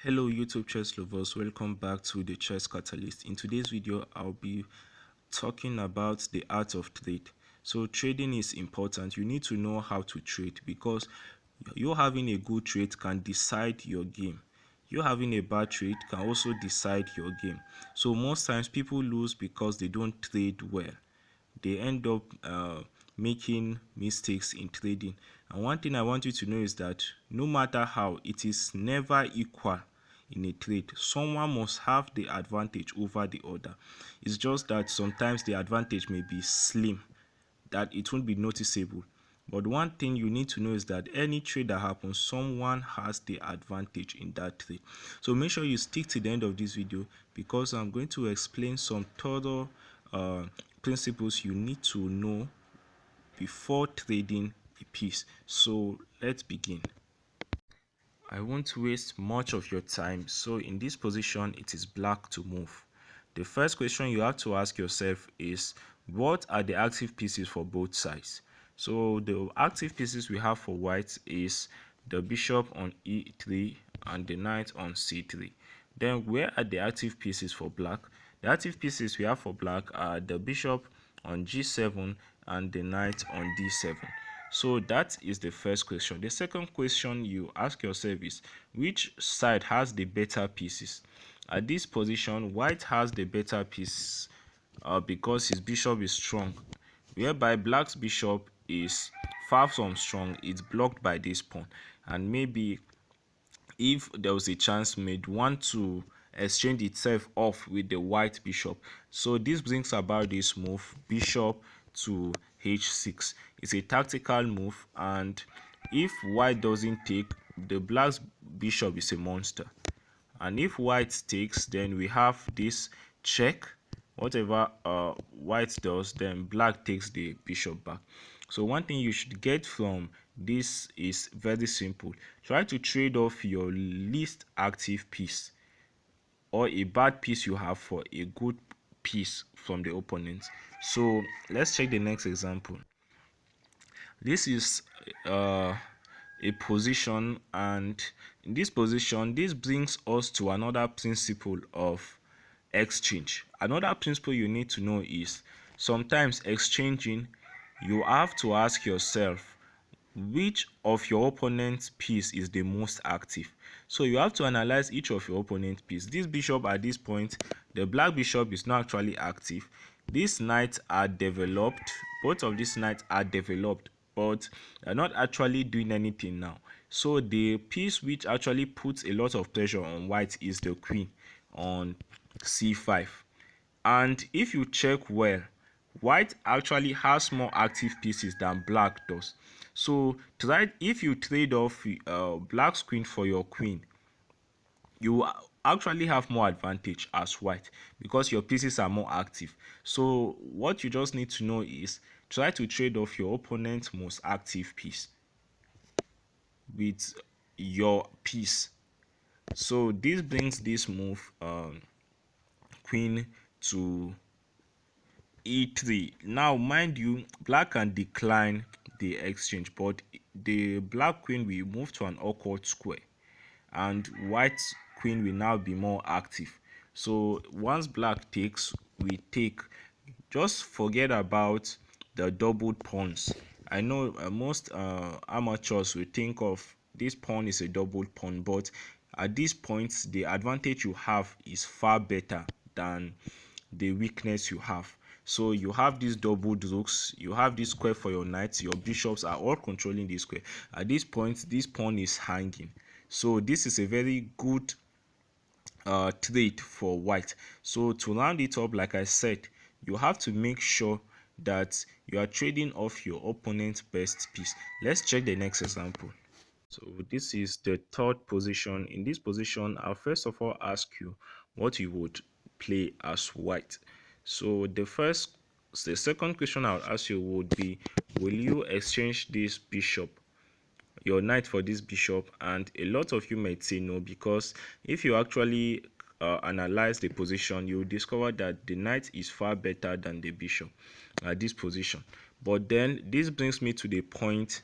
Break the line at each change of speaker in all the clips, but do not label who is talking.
Hello YouTube chess lovers, welcome back to the Chess Catalyst. In today's video I'll be talking about the art of trade. So trading is important. You need to know how to trade because you having a good trade can decide your game. You having a bad trade can also decide your game. So most times people lose because they don't trade well. They end up making mistakes in trading. And one thing I want you to know is that no matter how, it is never equal in a trade. Someone must have the advantage over the other. It's just that sometimes the advantage may be slim, that it won't be noticeable. But one thing you need to know is that any trade that happens, someone has the advantage in that trade. So make sure you stick to the end of this video because I'm going to explain some thorough principles you need to know before trading a piece. So let's begin. I won't waste much of your time. So in this position, it is black to move. The first question you have to ask yourself is, what are the active pieces for both sides? So the active pieces we have for white is the bishop on e3 and the knight on c3. Then where are the active pieces for black? The active pieces we have for black are the bishop on g7 and the knight on d7. So that is the first question. The second question you ask yourself is, which side has the better pieces? At this position, white has the better piece because his bishop is strong, whereby black's bishop is far from strong. It's blocked by this pawn, and maybe if there was a chance, made want to exchange itself off with the white bishop. So this brings about this move, bishop to h6. It's a tactical move, and if white doesn't take, the black's bishop is a monster. And if white takes, then we have this check. Whatever white does, then black takes the bishop back. So one thing you should get from this is very simple. Try to trade off your least active piece or a bad piece you have for a good piece from the opponent. So let's check the next example. This is a position, and in this position, this brings us to another principle of exchange. Another principle you need to know is, sometimes exchanging, you have to ask yourself which of your opponent's piece is the most active. So you have to analyze each of your opponent's piece. This bishop at this point, the black bishop is not actually active. These knights are developed. Both of these knights are developed, but they're not actually doing anything now. So the piece which actually puts a lot of pressure on white is the queen on c5. And if you check well, white actually has more active pieces than black does. So if you trade off black's queen for your queen, you actually have more advantage as white because your pieces are more active. So what you just need to know is, try to trade off your opponent's most active piece with your piece. So this brings this move, queen to e3. Now mind you, black can decline the exchange, but the black queen will move to an awkward square and white queen will now be more active. So once black takes, we take. Just forget about the doubled pawns. I know most amateurs will think of this pawn is a doubled pawn, but at this point the advantage you have is far better than the weakness you have. So you have these doubled rooks, you have this square for your knights, your bishops are all controlling this square. At this point, this pawn is hanging. So this is a very good trade for white. So to round it up, like I said, you have to make sure that you are trading off your opponent's best piece. Let's check the next example. So this is the third position. In this position, I'll first of all ask you what you would play as white. So the second question I'll ask you would be, will you exchange this bishop, your knight, for this bishop? And a lot of you might say no, because if you actually analyze the position, you will discover that the knight is far better than the bishop at this position. But then this brings me to the point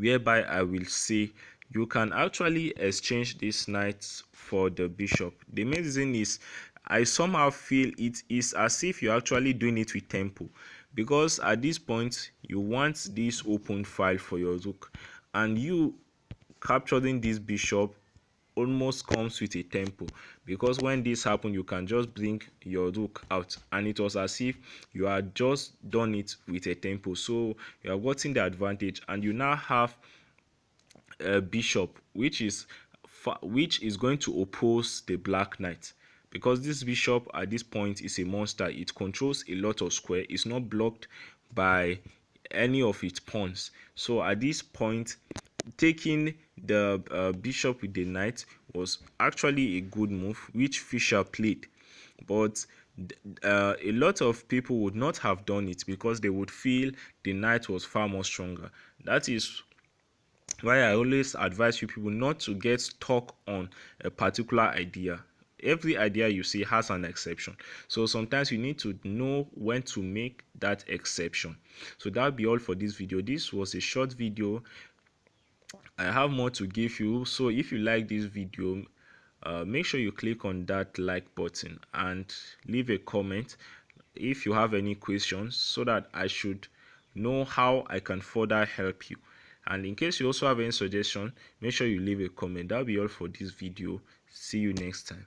whereby I will say you can actually exchange this knight for the bishop. The main reason is I somehow feel it is as if you're actually doing it with tempo, because at this point you want this open file for your rook, and you capturing this bishop almost comes with a tempo, because when this happens you can just bring your rook out, and it was as if you had just done it with a tempo. So you are getting the advantage, and you now have a bishop which is going to oppose the black knight, because this bishop at this point is a monster. It controls a lot of square. It's not blocked by any of its pawns. So at this point, taking the bishop with the knight was actually a good move which Fischer played, but a lot of people would not have done it because they would feel the knight was far more stronger. That is why I always advise you people not to get stuck on a particular idea. Every idea you see has an exception, so sometimes you need to know when to make that exception. So that'll be all for this video. This was a short video. I have more to give you, so if you like this video, make sure you click on that like button and leave a comment if you have any questions, so that I should know how I can further help you. And in case you also have any suggestion, make sure you leave a comment. That'll be all for this video. See you next time.